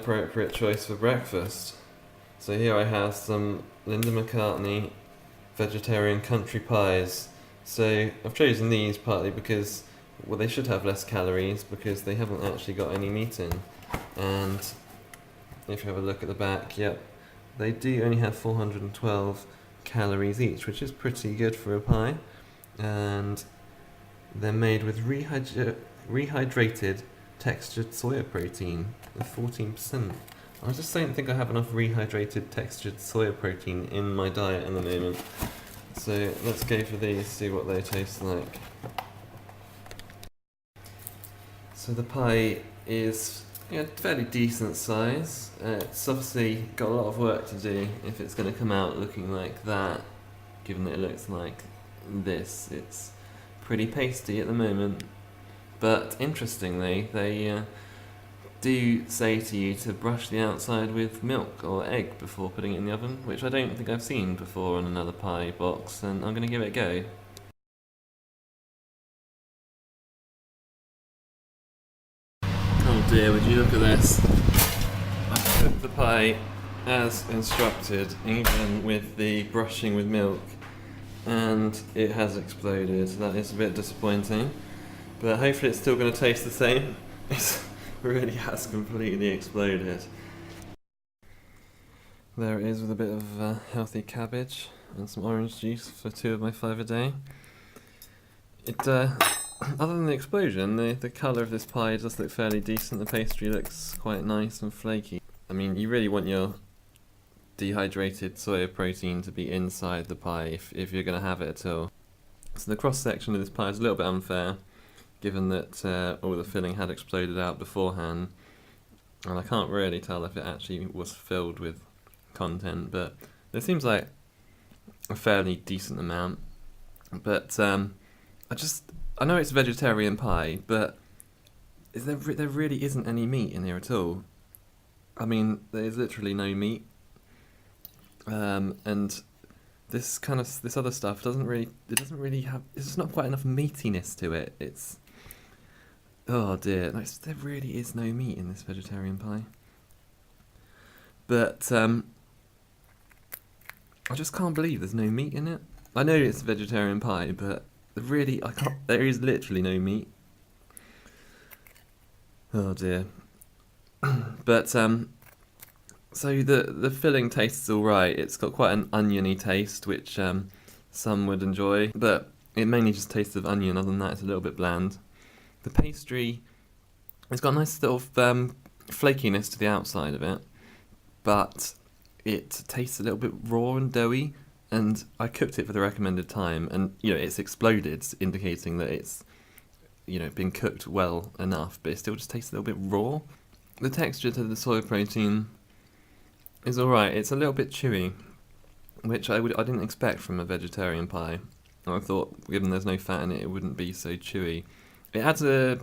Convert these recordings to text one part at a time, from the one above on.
appropriate choice for breakfast. So here I have some Linda McCartney vegetarian country pies. So I've chosen these partly because, well, they should have less calories because they haven't actually got any meat in. And if you have a look at the back, yep, they do only have 412 calories each, which is pretty good for a pie. And they're made with rehydrated textured soya protein of 14%. I just don't think I have enough rehydrated textured soya protein in my diet at the moment. So let's go for these, see what they taste like. So the pie is fairly decent size. It's obviously got a lot of work to do if it's going to come out looking like that, given that it looks like this. It's pretty pasty at the moment, but interestingly they do say to you to brush the outside with milk or egg before putting it in the oven, which I don't think I've seen before on another pie box, and I'm going to give it a go. Oh dear, would you look at this. I cooked the pie as instructed, even with the brushing with milk, and it has exploded. That is a bit disappointing, but hopefully it's still going to taste the same. It really has completely exploded. There it is with a bit of healthy cabbage and some orange juice for 2 of my 5 a day. Other than the explosion, the colour of this pie does look fairly decent. The pastry looks quite nice and flaky. I mean, you really want your dehydrated soya protein to be inside the pie if you're going to have it at all. So the cross section of this pie is a little bit unfair, given that all the filling had exploded out beforehand, and I can't really tell if it actually was filled with content, but there seems like a fairly decent amount. But I know it's a vegetarian pie, but there really isn't any meat in here at all. I mean, there's literally no meat, and this other stuff doesn't really have. There's just not quite enough meatiness to it. It's, oh dear, there really is no meat in this vegetarian pie. But I just can't believe there's no meat in it. I know it's a vegetarian pie, but there is literally no meat. Oh dear. But so the filling tastes alright. It's got quite an oniony taste, which some would enjoy, but it mainly just tastes of onion. Other than that, it's a little bit bland. The pastry, it's got a nice sort of flakiness to the outside of it, but it tastes a little bit raw and doughy. And I cooked it for the recommended time, and it's exploded, indicating that it's been cooked well enough, but it still just tastes a little bit raw. The texture to the soy protein is alright. It's a little bit chewy, which I didn't expect from a vegetarian pie. I thought, given there's no fat in it, it wouldn't be so chewy. It adds a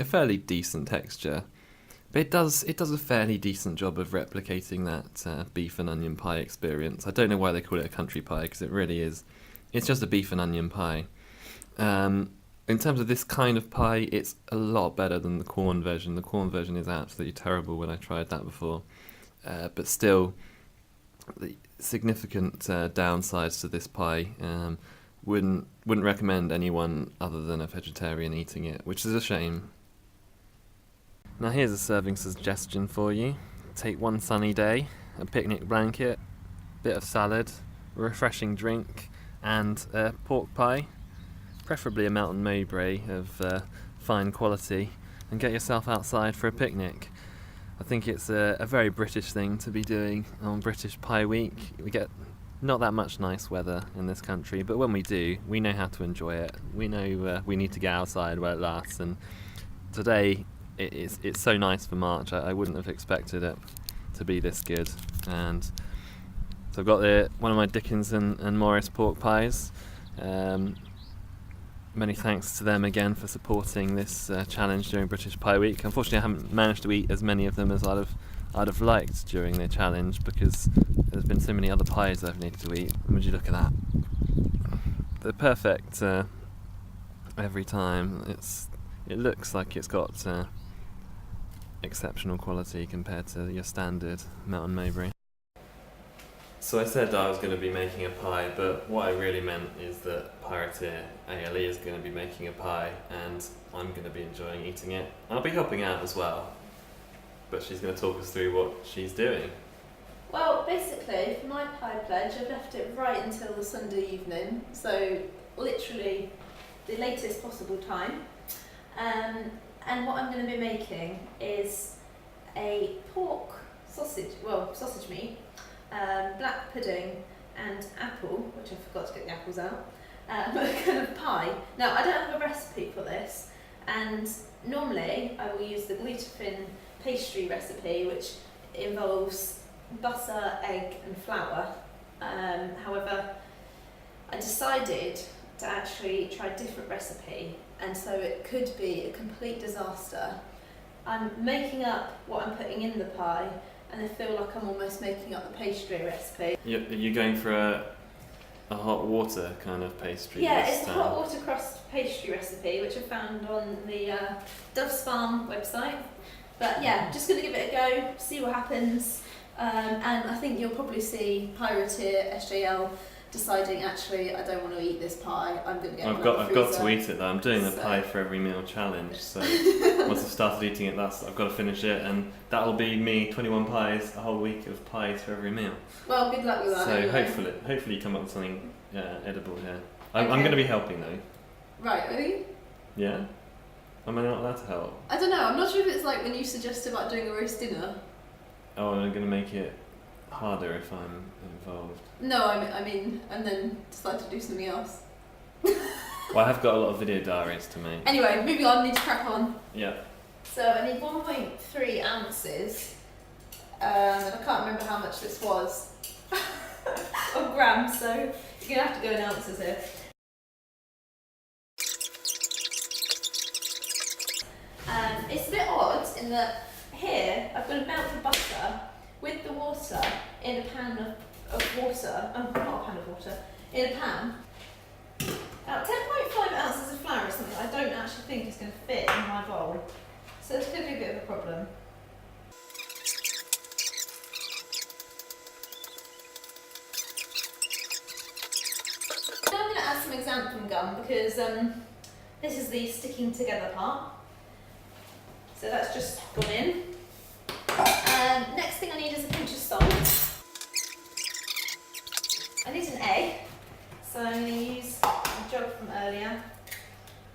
fairly decent texture, but it does a fairly decent job of replicating that beef and onion pie experience. I don't know why they call it a country pie, because it really is. It's just a beef and onion pie. In terms of this kind of pie, it's a lot better than the corn version. The corn version is absolutely terrible when I tried that before. But still, the significant downsides to this pie. Wouldn't recommend anyone other than a vegetarian eating it, which is a shame. Now here's a serving suggestion for you. Take one sunny day, a picnic blanket, bit of salad, a refreshing drink, and a pork pie, preferably a Mountain Mowbray of fine quality, and get yourself outside for a picnic. I think it's a very British thing to be doing on British Pie Week. We get not that much nice weather in this country, but when we do, we know how to enjoy it. We know we need to get outside while it lasts, and today it's so nice for March. I wouldn't have expected it to be this good. And so I've got one of my Dickens and Morris pork pies. Many thanks to them again for supporting this challenge during British Pie Week. Unfortunately, I haven't managed to eat as many of them as I'd have liked during the challenge, because there's been so many other pies I've needed to eat. Would you look at that? They're perfect every time. It looks like it's got exceptional quality compared to your standard Melton Mowbray. So I said I was going to be making a pie, but what I really meant is that Pierateer SJL is going to be making a pie, and I'm going to be enjoying eating it. I'll be helping out as well, but she's going to talk us through what she's doing. Well, basically, for my pie pledge, I've left it right until the Sunday evening, so literally the latest possible time. And what I'm going to be making is a pork sausage meat, black pudding and apple, which I forgot to get the apples out, kind of pie. Now, I don't have a recipe for this, and normally I will use the gluten-free pastry recipe, which involves butter, egg and flour. However, I decided to actually try a different recipe, and so it could be a complete disaster. I'm making up what I'm putting in the pie, and I feel like I'm almost making up the pastry recipe. You're going for a hot water kind of pastry? Yeah, it's a hot water crust pastry recipe, which I found on the Dove's Farm website. But yeah, just going to give it a go, see what happens. And I think you'll probably see Pierateer SJL deciding, actually, I don't want to eat this pie, I'm going to get I've got to eat it though. I'm doing the pie for every meal challenge, so once I've started eating it, I've got to finish it, and that'll be me 21 pies, a whole week of pies for every meal. Well, good luck with that. So anyway. hopefully you come up with something edible here. Okay. I'm going to be helping though. Right, are you? Yeah? Am I not allowed to help? I don't know, I'm not sure if it's like when you suggested about doing a roast dinner. Oh, I'm going to make it harder if I'm involved. No, I mean, and then decide to do something else. Well, I have got a lot of video diaries to make. Anyway, moving on, need to crack on. Yeah. So I need 1.3 ounces, and I can't remember how much this was, of grams, so you're going to have to go in ounces here. It's a bit odd in that here I've got a melt of butter with the water in a pan of water, not a pan of water, in a pan. Now 10.5 ounces of flour is something I don't actually think is going to fit in my bowl, so this could be a bit of a problem. Now I'm going to add some xanthan gum because this is the sticking together part. So that's just gone in. Next thing I need is a pinch of salt. I need an egg, so I'm going to use a jug from earlier.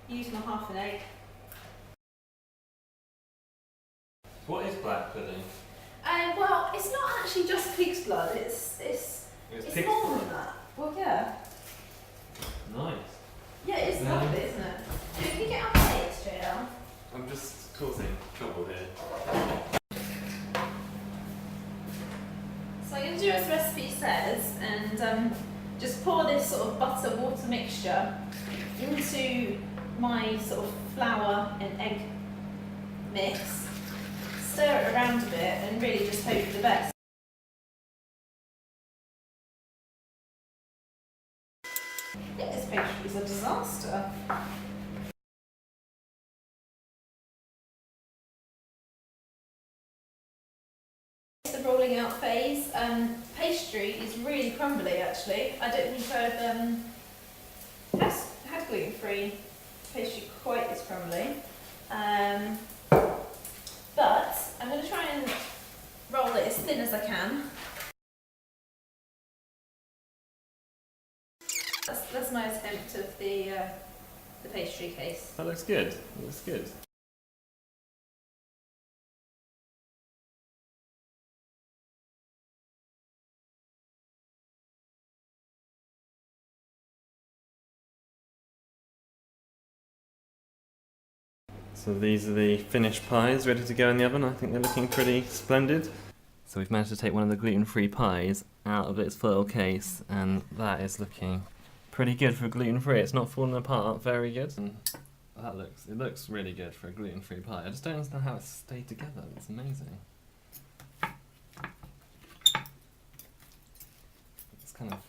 Use my half an egg. What is black pudding? Well, it's not actually just pig's blood. It's pig's more blood. than that. Well, yeah. Nice. Yeah, it's lovely, isn't it? Can you get out of it, SJL? I'm just causing trouble here. So I'm going to do as the recipe says, and just pour this sort of butter water mixture into my sort of flour and egg mix, stir it around a bit and really just hope for the best. Yeah, this pastry is a disaster. The rolling out phase. Pastry is really crumbly actually. I don't think I've had gluten-free pastry quite as crumbly. But I'm going to try and roll it as thin as I can. That's my attempt of the pastry case. That looks good. That looks good. So these are the finished pies ready to go in the oven. I think they're looking pretty splendid. So we've managed to take one of the gluten-free pies out of its foil case, and that is looking pretty good for gluten-free. It's not falling apart, very good. And it looks really good for a gluten-free pie. I just don't understand how it's stayed together. It's amazing. It's kind of,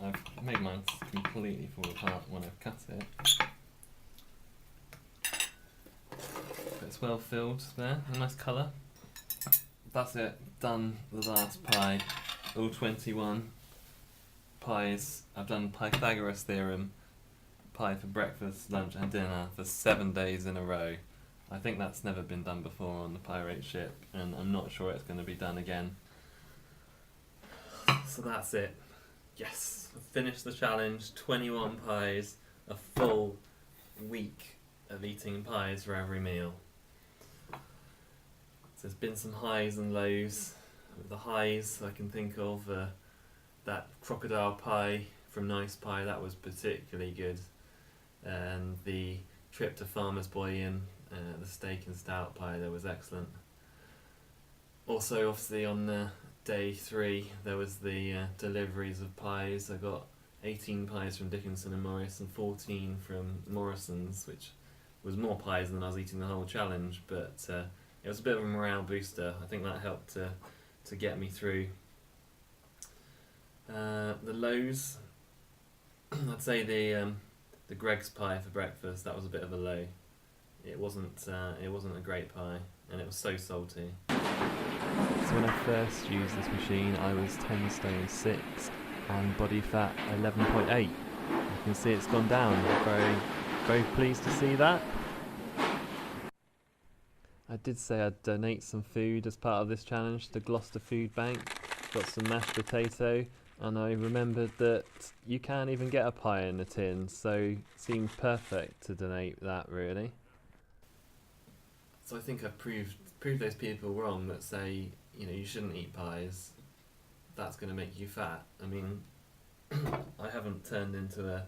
I've made mine completely fall apart when I've cut it. But it's well filled there, a nice colour. that's it. Done the last pie. All 21 pies. I've done Pythagoras theorem pie for breakfast, lunch and dinner for 7 days in a row. I think that's never been done before on the Pirate ship, and I'm not sure it's going to be done again. So that's it. Yes, I've finished the challenge. 21 pies, a full week of eating pies for every meal. So there's been some highs and lows. The highs I can think of, that crocodile pie from Nice Pie, that was particularly good. And the trip to Farmer's Boy Inn, the steak and stout pie, that was excellent. Also, obviously, on day 3, there was the deliveries of pies. I got 18 pies from Dickinson and Morris and 14 from Morrison's, which was more pies than I was eating the whole challenge, but it was a bit of a morale booster. I think that helped to get me through. The lows, I'd say the Greg's pie for breakfast, that was a bit of a low. It wasn't a great pie, and it was so salty. So when I first used this machine, I was 10 stone 6 and body fat 11.8. You can see it's gone down. Very, very pleased to see that. I did say I'd donate some food as part of this challenge to the Gloucester Food Bank. Got some mashed potato, and I remembered that you can't even get a pie in a tin, so it seemed perfect to donate that, really. So I think I've proved those people wrong that say, you shouldn't eat pies. That's going to make you fat. I mean, I haven't turned into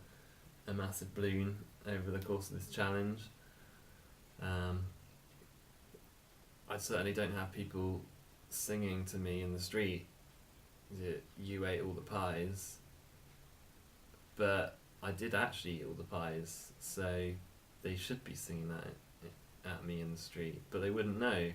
a massive balloon over the course of this challenge. I certainly don't have people singing to me in the street that you ate all the pies, but I did actually eat all the pies, so they should be singing that at me in the street, but they wouldn't know